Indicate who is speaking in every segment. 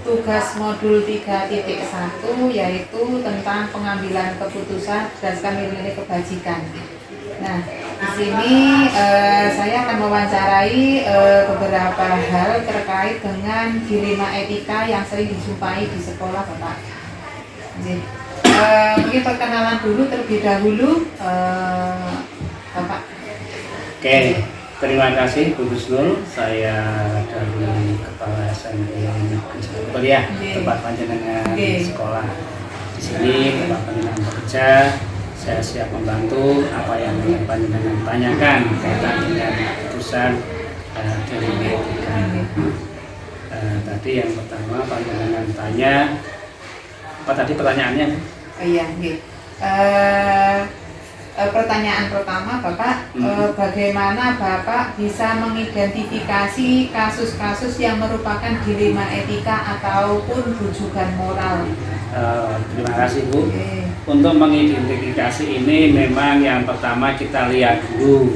Speaker 1: tugas modul 3.1 yaitu tentang pengambilan keputusan berdasarkan nilai-nilai kebajikan. Nah, di sini saya akan mewawancarai beberapa hal terkait dengan dilema etika yang sering dijumpai di sekolah, Bapak. Mungkin perkenalan dulu terlebih dahulu, Bapak.
Speaker 2: Oke, terima kasih Bu Gusnul. Saya dari Kepala SMP Kuliah tempat panjenengan sekolah. Di sini tempat panjenengan bekerja. Saya siap membantu apa yang panjenengan tanyakan kaitan dengan keputusan dari etika. Tadi yang pertama panjenengan tanya apa tadi pertanyaannya?
Speaker 1: Iya, pertanyaan pertama, Bapak, bagaimana Bapak bisa mengidentifikasi kasus-kasus yang merupakan dilema etika ataupun rujukan moral?
Speaker 2: Terima kasih Bu. Untuk mengidentifikasi ini memang yang pertama kita lihat dulu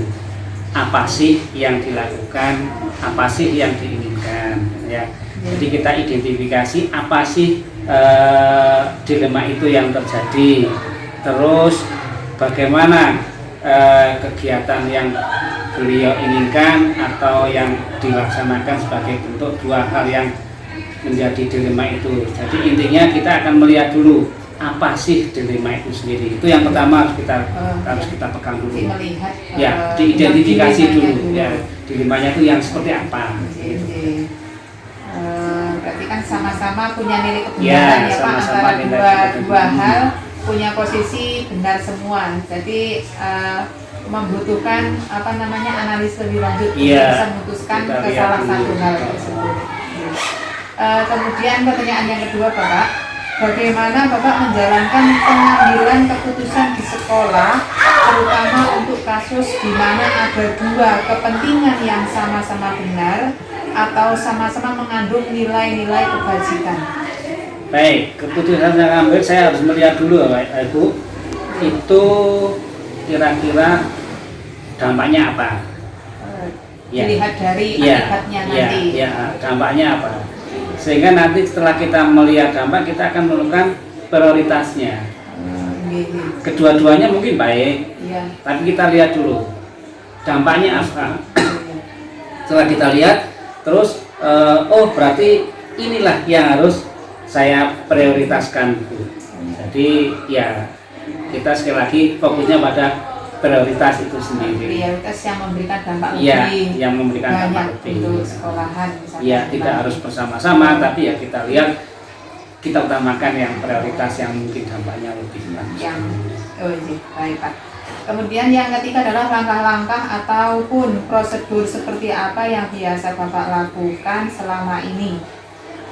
Speaker 2: apa sih yang dilakukan, apa sih yang diinginkan, ya. Jadi kita identifikasi apa sih dilema itu yang terjadi, terus bagaimana kegiatan yang beliau inginkan atau yang dilaksanakan sebagai bentuk dua hal yang menjadi dilema itu. Jadi intinya kita akan melihat dulu apa sih dilema itu sendiri. Itu yang pertama harus kita pegang dulu.
Speaker 1: Melihat,
Speaker 2: ya, diidentifikasi dulu. Ya, dilemanya itu yang seperti apa.
Speaker 1: Berarti kan sama-sama punya nilai kebenaran ya Pak, antara dua hal punya posisi benar semua. Jadi membutuhkan analis lebih lanjut untuk bisa memutuskan ke salah satu hal tersebut. Kemudian pertanyaan yang kedua, Bapak, bagaimana Bapak menjalankan pengambilan keputusan di sekolah, terutama untuk kasus di mana ada dua kepentingan yang sama-sama benar atau sama-sama mengandung nilai-nilai kebajikan?
Speaker 2: Baik, keputusan yang ambil saya harus melihat dulu, Ibu, itu kira-kira dampaknya apa?
Speaker 1: Dilihat dari akibatnya nanti.
Speaker 2: Dampaknya apa? Sehingga nanti setelah kita melihat dampak, kita akan menentukan prioritasnya. Kedua-duanya mungkin baik, tapi kita lihat dulu dampaknya apa. Setelah kita lihat, terus berarti inilah yang harus saya prioritaskan. Jadi ya kita sekali lagi fokusnya pada prioritas itu sendiri.
Speaker 1: Prioritas yang memberikan dampak
Speaker 2: lebih, yang memberikan dampak lebih
Speaker 1: untuk sekolahan.
Speaker 2: Ya, tidak harus bersama-sama, tapi ya kita lihat, kita utamakan yang prioritas yang mungkin dampaknya lebih langsung.
Speaker 1: Baik Pak. Kemudian yang ketiga adalah langkah-langkah ataupun prosedur seperti apa yang biasa Bapak lakukan selama ini.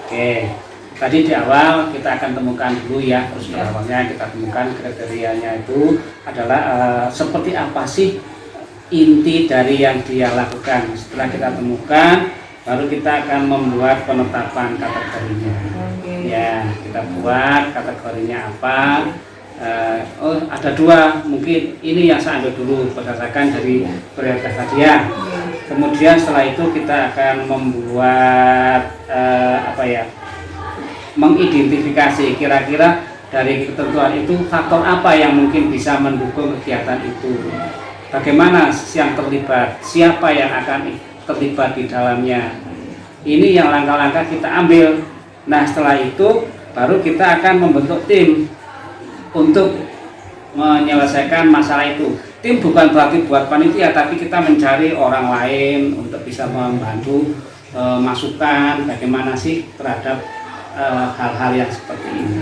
Speaker 2: Oke, tadi di awal kita akan temukan dulu ya, terus awalnya kita temukan kriterianya itu adalah seperti apa sih inti dari yang dia lakukan. Setelah kita temukan, baru kita akan membuat penetapan kategorinya. Ya, kita buat kategorinya apa. Ada dua, mungkin ini yang saya ambil dulu berdasarkan dari prioritas tadi ya. Kemudian setelah itu kita akan membuat mengidentifikasi kira-kira dari ketentuan itu faktor apa yang mungkin bisa mendukung kegiatan itu, bagaimana yang terlibat, siapa yang akan terlibat di dalamnya. Ini yang langkah-langkah kita ambil. Nah, setelah itu baru kita akan membentuk tim untuk menyelesaikan masalah itu. Tim bukan berarti buat panitia, tapi kita mencari orang lain untuk bisa membantu masukan bagaimana sih terhadap hal-hal yang seperti ini.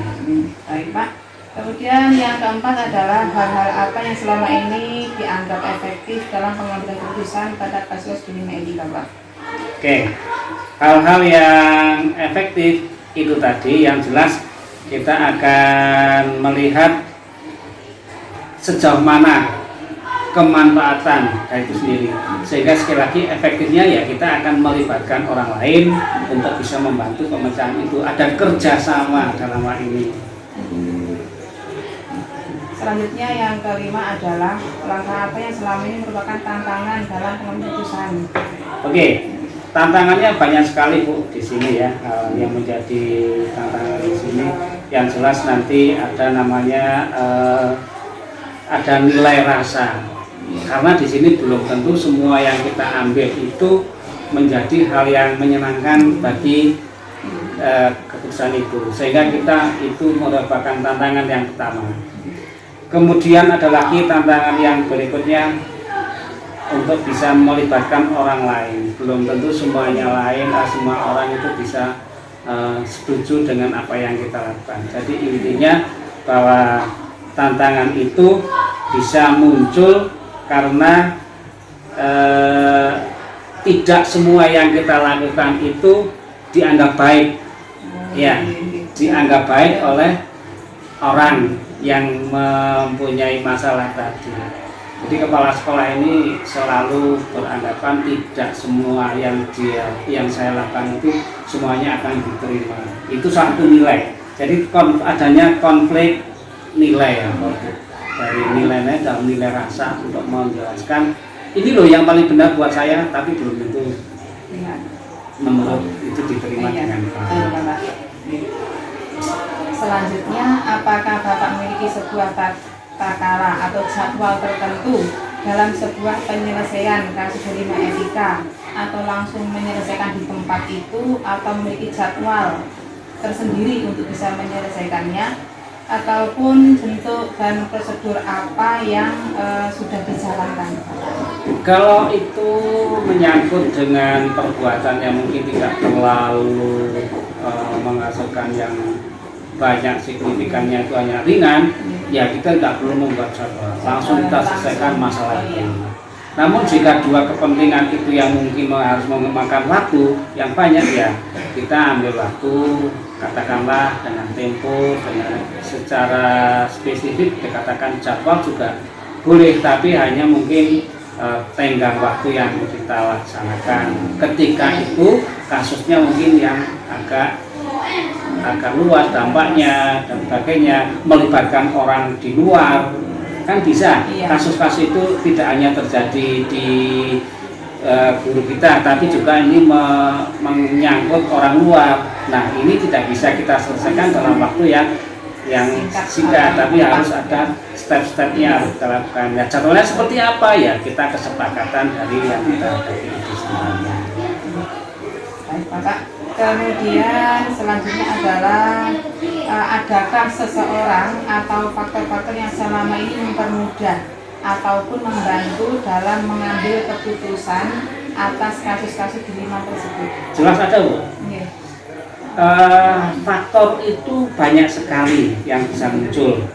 Speaker 1: Baik Pak. Kemudian yang keempat adalah hal-hal apa yang selama ini dianggap efektif dalam pengambilan keputusan pada kasus dilema etika, Pak?
Speaker 2: Oke, hal-hal yang efektif itu tadi yang jelas kita akan melihat sejauh mana kemanfaatan dari itu sendiri, sehingga sekali lagi efektifnya ya kita akan melibatkan orang lain untuk bisa membantu pemecahan itu, ada kerjasama dalam hal ini.
Speaker 1: Selanjutnya yang kelima adalah langkah apa yang selama ini merupakan tantangan dalam pengambilan keputusan.
Speaker 2: Oke, Tantangannya banyak sekali Bu di sini ya, yang menjadi tantangan di sini. Yang jelas nanti ada namanya ada nilai rasa, karena di sini belum tentu semua yang kita ambil itu menjadi hal yang menyenangkan bagi keputusan itu, sehingga kita itu merupakan tantangan yang pertama. Kemudian ada lagi tantangan yang berikutnya, untuk bisa melibatkan orang lain. Belum tentu semuanya semua orang itu bisa setuju dengan apa yang kita lakukan. Jadi intinya bahwa tantangan itu bisa muncul karena tidak semua yang kita lakukan itu dianggap baik, ya, dianggap baik oleh orang yang mempunyai masalah tadi. Jadi kepala sekolah ini selalu beranggapan tidak semua yang saya lakukan itu semuanya akan diterima. Itu satu nilai. Jadi adanya konflik nilai ya, dari nilai dan nilai rasa untuk menjelaskan ini loh yang paling benar buat saya, tapi belum tentu menurut itu diterima dengan baik.
Speaker 1: Selanjutnya, apakah Bapak memiliki sebuah takaran atau jadwal tertentu dalam sebuah penyelesaian kasus dilema etika, atau langsung menyelesaikan di tempat itu, atau memiliki jadwal tersendiri untuk bisa menyelesaikannya, ataupun bentuk dan prosedur apa yang sudah dijalankan?
Speaker 2: Kalau itu menyangkut dengan perbuatan yang mungkin tidak terlalu menghasilkan yang banyak, signifikannya itu hanya ringan, ya kita tidak perlu membuat jadwal, langsung kita selesaikan masalah itu. Namun jika dua kepentingan itu yang mungkin harus memakan waktu yang banyak, ya kita ambil waktu, katakanlah dengan tempo, dengan secara spesifik dikatakan jadwal juga boleh, tapi hanya mungkin tenggang waktu yang kita laksanakan. Ketika itu kasusnya mungkin yang agak luas dampaknya dan sebagainya, melibatkan orang di luar, kan bisa. Kasus-kasus itu tidak hanya terjadi di guru kita, tapi juga ini menyangkut orang luar. Nah, ini tidak bisa kita selesaikan dalam waktu yang singkat, tapi harus ada step-stepnya harus kita lakukan. Ya, jadwalnya seperti apa, ya kita kesepakatan dari yang kita hadapi itu sebenarnya.
Speaker 1: Baik Bapak. Kemudian selanjutnya adalah adakah seseorang atau faktor-faktor yang selama ini mempermudah ataupun membantu dalam mengambil keputusan atas kasus-kasus dilema tersebut?
Speaker 2: Jelas ada, Bu.
Speaker 1: Yeah.
Speaker 2: Faktor itu banyak sekali yang bisa muncul.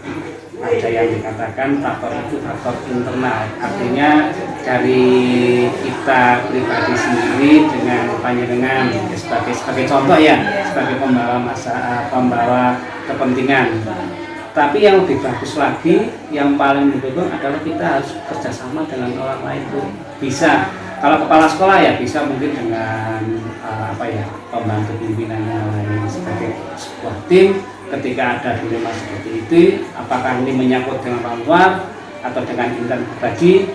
Speaker 2: Ada yang dikatakan faktor itu faktor internal, artinya dari kita pribadi sendiri dengan panjenengan sebagai contoh ya, sebagai pembawa kepentingan. Tapi yang lebih bagus lagi, yang paling mendukung adalah kita harus kerjasama dengan orang lain tuh. Bisa, kalau kepala sekolah ya bisa mungkin dengan pembantu pimpinan yang lain sebagai sebuah tim. Ketika ada dilema seperti itu, apakah ini menyangkut dengan orang luar atau dengan insan pribadi,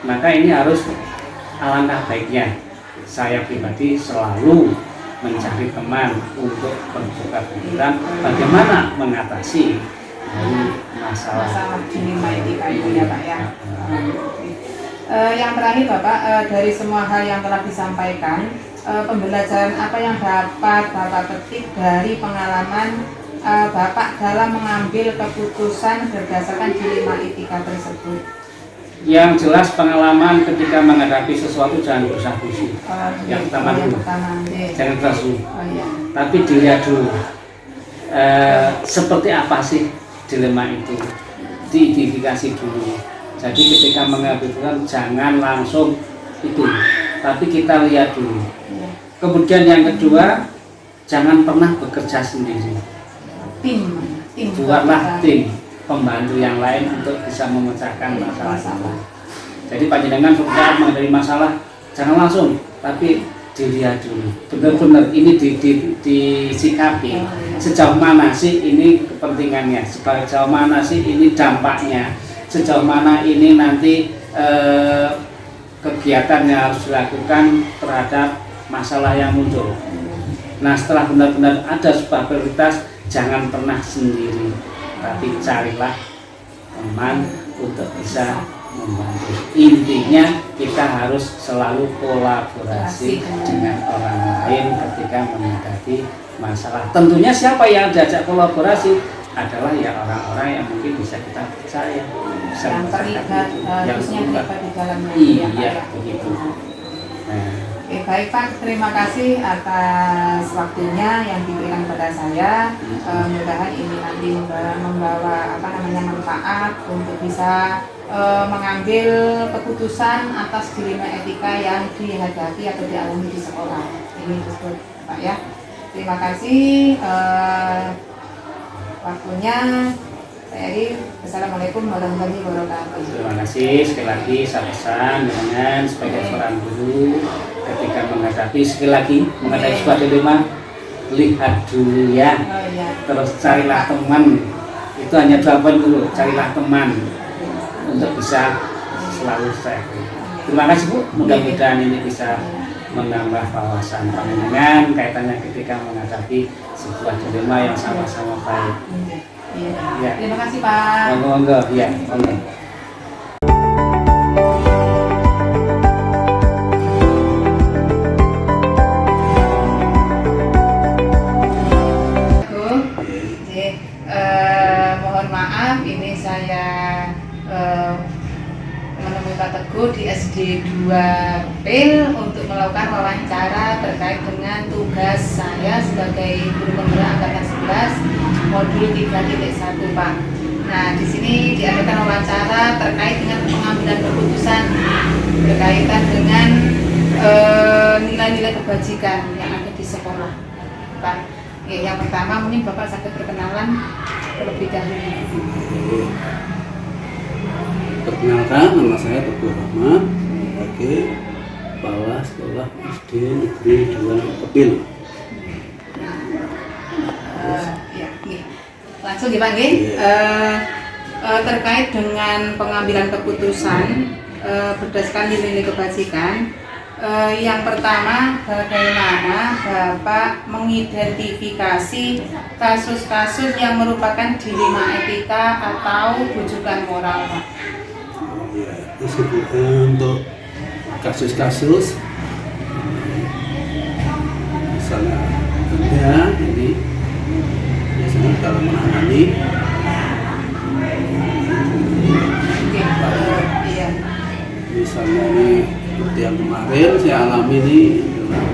Speaker 2: maka ini harus alangkah baiknya saya pribadi selalu mencari teman untuk bertukar pikiran bagaimana mengatasi masalah
Speaker 1: dilema etika itu ya Pak ya. Yang terakhir Bapak, dari semua hal yang telah disampaikan, pembelajaran apa yang dapat Bapak petik dari pengalaman Bapak dalam mengambil keputusan berdasarkan dilema etika tersebut?
Speaker 2: Yang jelas pengalaman ketika menghadapi sesuatu jangan berusaha-usaha. Yang pertama dulu, jangan berusaha. Tapi dilihat dulu seperti apa sih dilema itu, diidentifikasi dulu. Jadi ketika mengambil keputusan jangan langsung itu, tapi kita lihat dulu. Kemudian yang kedua, jangan pernah bekerja sendiri. Tim buatlah tim pembantu yang lain untuk bisa memecahkan masalah. Jadi panjenengan saat menghadapi masalah jangan langsung, tapi dilihat dulu benar-benar ini disikapi sejauh mana sih ini kepentingannya, sejauh mana sih ini dampaknya, sejauh mana ini nanti kegiatan yang harus dilakukan terhadap masalah yang muncul. Nah, setelah benar-benar ada sebuah prioritas, jangan pernah sendiri, tapi carilah teman untuk bisa membantu. Intinya kita harus selalu kolaborasi dengan orang lain ketika menghadapi masalah. Tentunya siapa yang diajak kolaborasi adalah ya orang-orang yang mungkin bisa kita percaya, bisa
Speaker 1: yang terlibat, harusnya terlibat di dalamnya.
Speaker 2: Iya, begitu. Nah,
Speaker 1: Oke, baik Pak, terima kasih atas waktunya yang diberikan pada saya. Mudah-mudahan ini nanti membawa manfaat untuk bisa mengambil keputusan atas dilema etika yang dihadapi atau dialami di sekolah. Ini tersebut, Pak ya. Terima kasih waktunya. Saya Eri, Assalamualaikum warahmatullahi wabarakatuh.
Speaker 2: Terima kasih sekali lagi. Saya pesan dengan sebagai seorang guru ketika menghadapi sekali lagi menghadapi sebuah dilema, lihat dulu ya. Terus carilah teman. Itu hanya jawaban dulu. Carilah teman untuk bisa selalu saya. Terima kasih Bu. Mudah-mudahan ini bisa menambah wawasan panjenengan kaitannya ketika menghadapi sebuah dilema yang sama-sama baik.
Speaker 1: Ya. Terima kasih Pak.
Speaker 2: Monggo, ya, monggo.
Speaker 1: Mohon maaf, ini saya menemui Pak Teguh di SD 2 Kepil untuk melakukan wawancara terkait dengan tugas saya sebagai guru penggerak angkatan 11 modul 3.1 Pak. Nah, di sini diadakan wawancara terkait dengan pengambilan keputusan berkaitan dengan nilai-nilai kebajikan yang ada di sekolah Pak. Ya, yang pertama mungkin Bapak sakit perkenalan terlebih dahulu.
Speaker 3: Perkenalkan, nama saya Teguh Rahmat sebagai Kepala Sekolah SD Negeri 2 Kepil.
Speaker 1: Langsung dipanggil. Terkait dengan pengambilan keputusan berdasarkan nilai-nilai kebajikan. Yang pertama, bagaimana Bapak mengidentifikasi kasus-kasus yang merupakan dilema etika atau bujukan moral, Pak?
Speaker 3: Ya, untuk kasus-kasus misalnya ya ini biasanya dalam menangani misalnya ini seperti yang kemarin saya alami ini adalah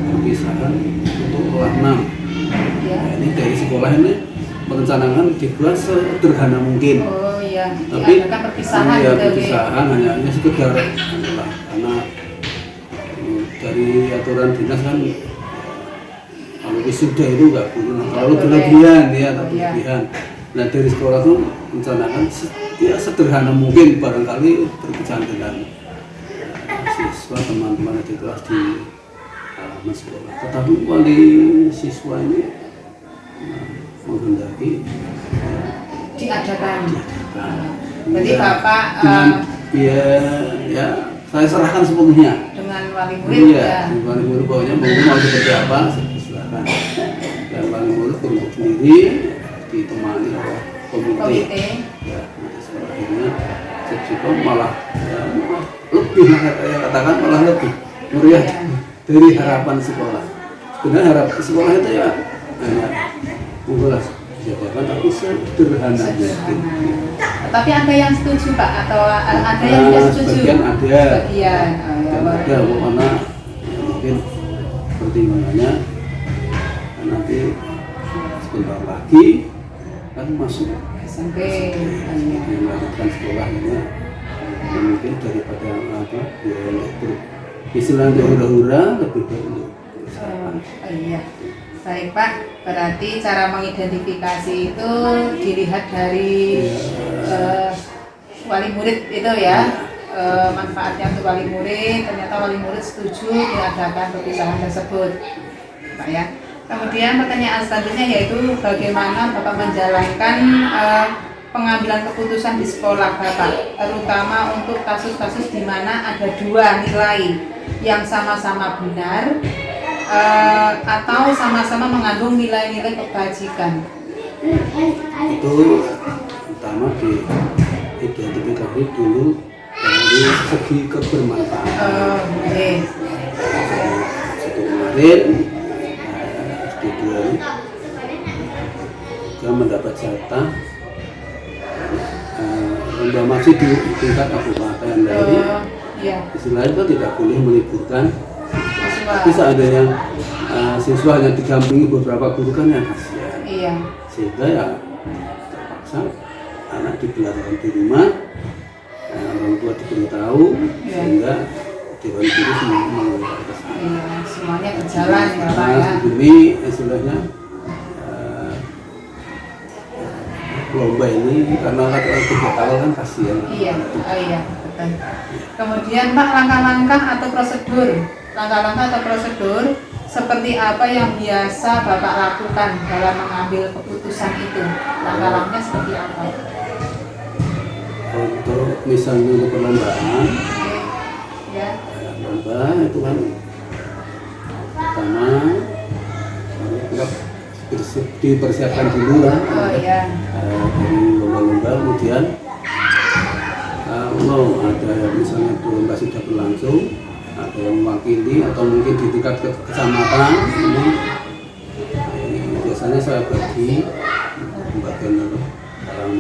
Speaker 3: perpisahan untuk kelas 6. Nah, ini dari sekolah ini merencanakan dibuat sederhana mungkin.
Speaker 1: Oh iya.
Speaker 3: Tapi
Speaker 1: perpisahan
Speaker 3: ya, perpisahan hanya sekedar adalah karena dari aturan dinas kan kalau wisuda itu nggak boleh terlalu berlebihan ya, tak berlebihan. Nah dari sekolah tuh merencanakan ya sederhana mungkin barangkali berkesan dengan siswa teman-teman itu kelas di halaman sekolah. Tetapi wali siswa ini menghendaki
Speaker 1: diadakan. Jadi Bapak
Speaker 3: dengan ya saya serahkan sepenuhnya
Speaker 1: dengan wali murid
Speaker 3: ya. Wali murid pokoknya mau seperti apa silakan. Dan wali murid untuk sendiri ditemani oleh komite. Ya, akhirnya Sipsikom malah lebih katakan malah lebih meriah dari harapan sekolah. Sebenarnya harapan sekolah itu ya hanya menggulas jabatan tapi sederhana.
Speaker 1: Tapi ada yang setuju Pak atau ada yang tidak setuju?
Speaker 3: Sebagian ada.
Speaker 1: Sebagian.
Speaker 3: Ada karena ya, mungkin pertimbangannya nanti sebentar lagi kan masuk
Speaker 1: SMP
Speaker 3: yang melanjutkan sekolah ini mungkin daripada biaya istilahnya hura-hura lebih baik untuk
Speaker 1: iya. Baik Pak, berarti cara mengidentifikasi itu dilihat dari wali murid itu ya, manfaatnya untuk wali murid. Ternyata wali murid setuju diadakan perpisahan tersebut, Pak ya. Kemudian pertanyaan selanjutnya yaitu bagaimana Bapak menjalankan pengambilan keputusan di sekolah Bapak, terutama untuk kasus-kasus di mana ada dua nilai yang sama-sama benar atau sama-sama mengandung nilai-nilai kebajikan?
Speaker 3: Itu pertama diidentifikasi dulu dari segi kebermanfaatan.
Speaker 1: Oke.
Speaker 3: Satu kemarin SD2 juga mendapat jatah lomba masih di tingkat kabupaten. Dari
Speaker 1: Iya.
Speaker 3: istilahnya itu tidak boleh meliburkan.
Speaker 1: Siswa.
Speaker 3: Tapi seandainya siswa yang didampingi beberapa guru kan yang kasihan.
Speaker 1: Iya.
Speaker 3: Sehingga ya terpaksa anak dibelajarkan di rumah, orang tua diberitahu,
Speaker 1: Iya.
Speaker 3: sehingga dewan guru semua mengeluarkan ke sana.
Speaker 1: Iya, semuanya berjalan ya Pak ya.
Speaker 3: Ini istilahnya lomba ini karena orang tidak tahu kan kasihan.
Speaker 1: Iya, iya, betul. Kemudian Pak, langkah-langkah atau prosedur seperti apa yang biasa Bapak lakukan dalam mengambil keputusan itu? Langkah-langkahnya seperti apa?
Speaker 3: Untuk misalnya untuk perlombaan,
Speaker 1: Ya.
Speaker 3: lomba itu kan pertama kita dipersiapkan dulu lah.
Speaker 1: Oh iya.
Speaker 3: Dari lomba-lomba, kemudian kalau ada yang misalnya lomba sudah berlangsung, ada yang mewakili atau mungkin di tingkat kecamatan ini biasanya saya bagi pembagian dalam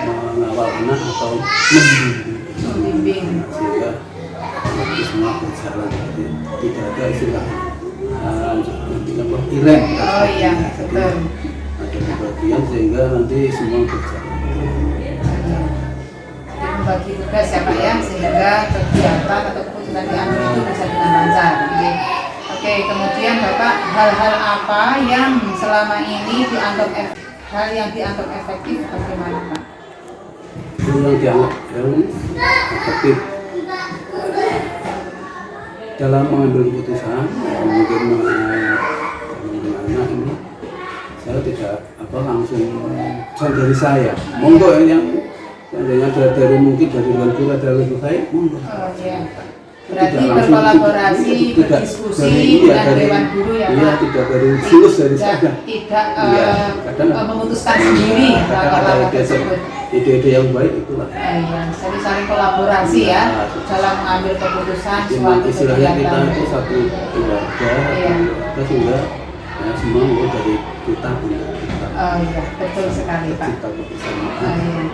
Speaker 3: mengawal anak atau
Speaker 1: Membimbing.
Speaker 3: sehingga nanti semua berjalan, jadi tidak ada istilah ireng.
Speaker 1: Oh iya, betul.
Speaker 3: Ada pembagian sehingga nanti semua berjalan.
Speaker 1: Membagi tugas ya Pak ya, sehingga kegiatan atau keputusan diambil itu bisa dengan lancar. Oke, kemudian Bapak, hal-hal apa yang selama ini dianggap efektif bagaimana Pak?
Speaker 3: Itu yang dianggap yang efektif dalam mengambil keputusan, mungkin anak ini saya tidak langsung dari saya, monggo yang dari mungkin dari luar guru ada lebih baik, monggo.
Speaker 1: Oh iya. Berarti berkolaborasi, berdiskusi dengan dewan guru ya Pak?
Speaker 3: Iya, tidak dari fulus dari saya.
Speaker 1: Tidak
Speaker 3: Kadang
Speaker 1: memutuskan sendiri langkah-langkah tersebut.
Speaker 3: Ide-ide yang baik itulah.
Speaker 1: Iya, jadi saling kolaborasi ya dalam mengambil keputusan suatu
Speaker 3: Istilahnya kita
Speaker 1: kegiatan.
Speaker 3: itu satu keluarga,
Speaker 1: Iya.
Speaker 3: kita sehingga semua mau dari kita untuk kita.
Speaker 1: Oh iya, betul sekali Pak.
Speaker 3: Kita bersama.
Speaker 1: Oh, iya.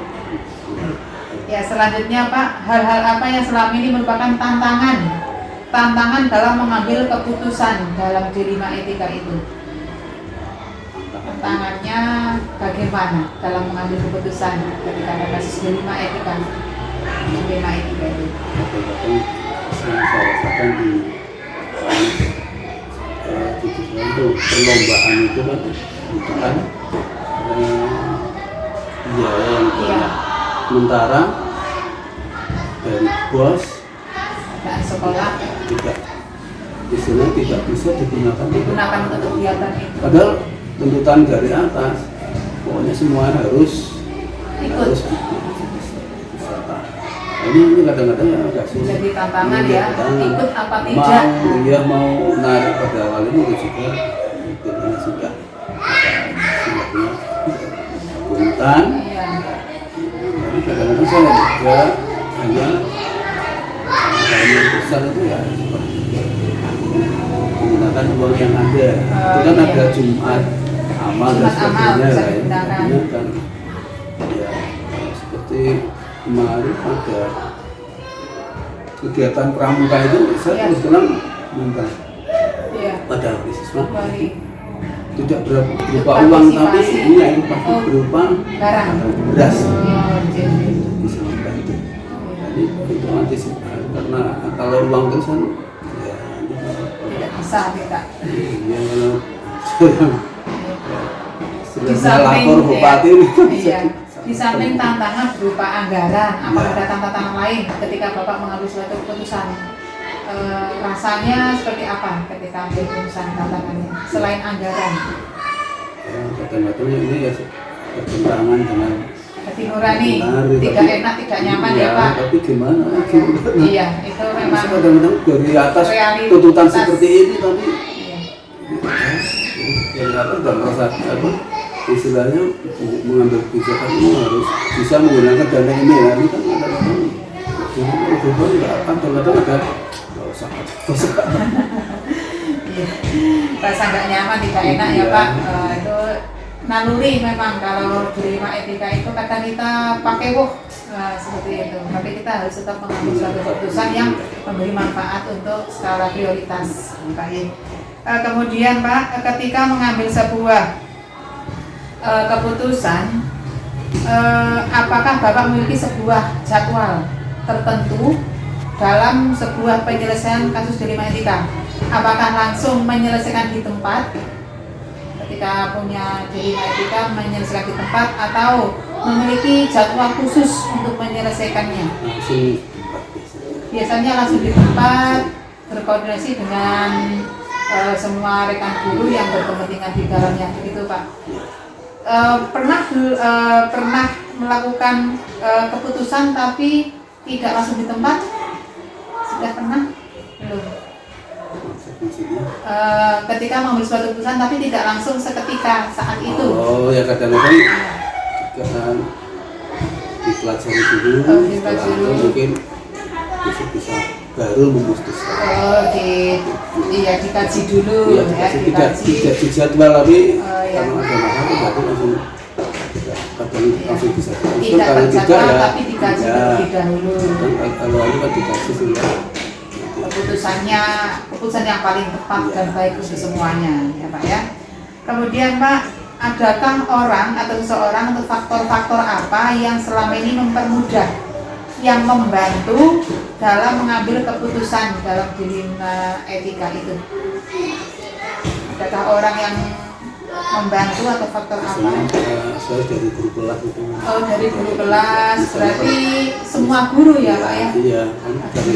Speaker 1: Ya, selanjutnya Pak, hal-hal apa yang selama ini merupakan tantangan dalam mengambil keputusan dalam dilema etika itu? Tantangannya bagaimana dalam mengambil keputusan ketika ada kasus dilema etika itu?
Speaker 3: Kadang-kadang saya rasakan di untuk perlombaan itu kan butuhkan biaya yang banyak.
Speaker 1: Iya.
Speaker 3: Sementara dari bos
Speaker 1: Dan sekolah
Speaker 3: tidak istilahnya tidak bisa digunakan
Speaker 1: digunakan untuk kegiatan itu.
Speaker 3: padahal tuntutan dari atas pokoknya semua harus
Speaker 1: Ikut.
Speaker 3: wisata. Ini kadang-kadang ya agak sulit.
Speaker 1: Jadi tantangan ya,
Speaker 3: Tantangan.
Speaker 1: ikut apa tidak?
Speaker 3: Mau narik pada awal ini juga ikutnya sudah istilahnya punten.
Speaker 1: Iya.
Speaker 3: Jadi kadang-kadang saya juga hanya besar itu ya seperti menggunakan uang yang ada. Itu kan
Speaker 1: iya.
Speaker 3: ada Jumat amal dan
Speaker 1: Jumat amal
Speaker 3: sebagainya
Speaker 1: bisa
Speaker 3: lah.
Speaker 1: digunakan.
Speaker 3: Ini kan ya seperti kemarin ada kegiatan pramuka itu saya
Speaker 1: Iya.
Speaker 3: terus terang minta
Speaker 1: Iya.
Speaker 3: pada siswa
Speaker 1: Baik.
Speaker 3: tidak berupa uang tapi ini yang pasti berupa
Speaker 1: Barang.
Speaker 3: beras.
Speaker 1: Oh, jadi.
Speaker 3: Bisa membantu. Jadi itu antisipasi karena kalau uang terus kan ya
Speaker 1: Tidak bisa tidak.
Speaker 3: ya
Speaker 1: Di
Speaker 3: sudah
Speaker 1: samping
Speaker 3: lapor bupati ini
Speaker 1: iya, di samping tantangan berupa anggaran, apakah ada tantangan lain ketika Bapak mengambil suatu keputusan? Rasanya seperti apa ketika ambil keputusan, tantangannya selain anggaran?
Speaker 3: kadang-kadang ini ya bertentangan dengan
Speaker 1: hati nurani,
Speaker 3: benar,
Speaker 1: tidak
Speaker 3: tapi-
Speaker 1: enak, tidak nyaman
Speaker 3: iya,
Speaker 1: ya Pak.
Speaker 3: tapi gimana lagi?
Speaker 1: Iya, itu memang
Speaker 3: Kadang-kadang dari atas
Speaker 1: realitas.
Speaker 3: tuntutan seperti ini tapi
Speaker 1: iya.
Speaker 3: dari atas dan merasa apa istilahnya mengambil kebijakan ini harus bisa menggunakan dana ini ya ini kan kadang-kadang kadang-kadang ada sangat
Speaker 1: Iya. Rasa nggak nyaman, tidak enak ya
Speaker 3: Iya.
Speaker 1: Pak. Itu naluri memang kalau di lima etika itu kadang kita pakai seperti itu. Tapi kita harus tetap mengambil suatu keputusan yang memberi manfaat untuk skala prioritas, Pak. Kemudian Pak, ketika mengambil sebuah keputusan, apakah Bapak memiliki sebuah jadwal tertentu dalam sebuah penyelesaian kasus di lima etika? Apakah langsung menyelesaikan di tempat ketika punya di lima etika menyelesaikan di tempat atau memiliki jadwal khusus untuk menyelesaikannya?
Speaker 3: langsung
Speaker 1: Biasanya langsung di tempat, berkoordinasi dengan semua rekan guru yang berkepentingan di dalamnya, begitu Pak. Pernah melakukan keputusan tapi tidak langsung di tempat? Sudah pernah? Belum.
Speaker 3: fungsinya.
Speaker 1: Ketika mengambil suatu keputusan tapi tidak langsung seketika saat itu.
Speaker 3: Oh ya kadang-kadang kan dipelajari dulu,
Speaker 1: Oh, dipelajari
Speaker 3: setelah itu
Speaker 1: dulu.
Speaker 3: mungkin bisa baru memutuskan.
Speaker 1: Oh, iya dikaji dulu
Speaker 3: Iya,
Speaker 1: ya,
Speaker 3: tidak
Speaker 1: dikaji.
Speaker 3: dijadwal tapi
Speaker 1: Oh, iya.
Speaker 3: kalau ada masalah berarti langsung kadang langsung bisa diputuskan.
Speaker 1: Tidak
Speaker 3: Kalau
Speaker 1: terjadwal
Speaker 3: ya,
Speaker 1: tapi dikaji
Speaker 3: ya.
Speaker 1: terlebih dahulu.
Speaker 3: Dan kalau ini kan dikasih sehingga
Speaker 1: Keputusan yang paling tepat
Speaker 3: Iya.
Speaker 1: dan baik untuk semuanya ya Pak ya. Kemudian Pak, adakah orang atau seseorang atau faktor-faktor apa yang selama ini mempermudah, yang membantu dalam mengambil keputusan dalam dilema etika itu? Adakah orang yang membantu atau faktor apa?
Speaker 3: biasanya saya dari guru kelas itu.
Speaker 1: Oh, dari guru kelas, berarti semua guru ya Pak ya?
Speaker 3: Iya, kan dari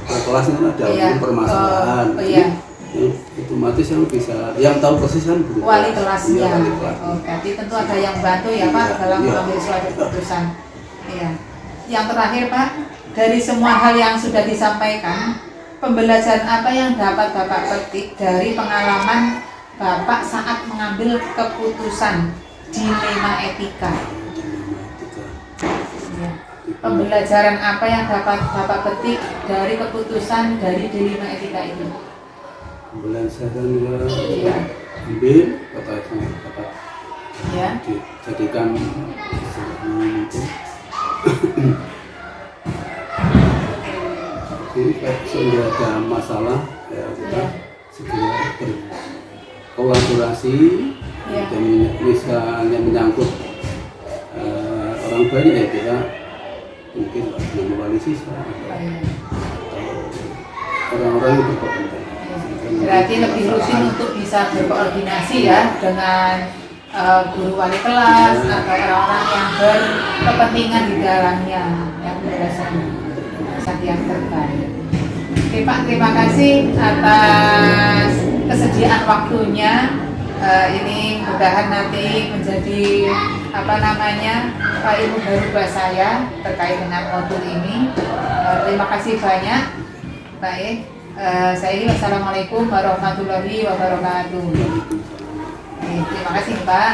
Speaker 3: kelas itu ada
Speaker 1: Iya.
Speaker 3: permasalahan.
Speaker 1: Oh, iya.
Speaker 3: Jadi, otomatis yang bisa, yang tahu persis kan guru
Speaker 1: Wali
Speaker 3: kelas.
Speaker 1: kelasnya.
Speaker 3: Iya, wali kelas.
Speaker 1: Oh, berarti tentu ada yang bantu ya Pak
Speaker 3: Iya,
Speaker 1: dalam
Speaker 3: iya.
Speaker 1: mengambil suatu keputusan. Iya. Yang terakhir Pak, dari semua hal yang sudah disampaikan, pembelajaran apa yang dapat Bapak petik dari pengalaman Bapak saat mengambil keputusan dilema etika? Iya. Pembelajaran apa yang dapat Bapak petik dari keputusan dari dilema etika itu?
Speaker 3: Pembelajaran
Speaker 1: Iya.
Speaker 3: ambil kata saya dapat
Speaker 1: Ya.
Speaker 3: dijadikan istilahnya itu sehingga ada masalah ya kita
Speaker 1: Iya.
Speaker 3: segera berkolaborasi
Speaker 1: Iya.
Speaker 3: dan misalnya menyangkut orang banyak ya kita mungkin dengan wali siswa
Speaker 1: Oh,
Speaker 3: atau
Speaker 1: iya.
Speaker 3: orang-orang yang berkompetensi.
Speaker 1: Berarti lebih rutin untuk bisa berkoordinasi ya dengan guru wali kelas
Speaker 3: Ya.
Speaker 1: atau orang-orang yang berkepentingan di dalamnya yang berdasarkan yang terbaik. Oke Pak, terima kasih atas kesediaan waktunya. Ini mudahan nanti menjadi ilmu baru buat saya terkait dengan modul ini. Terima kasih banyak. Baik. Saya wassalamualaikum warahmatullahi wabarakatuh. Terima kasih Pak.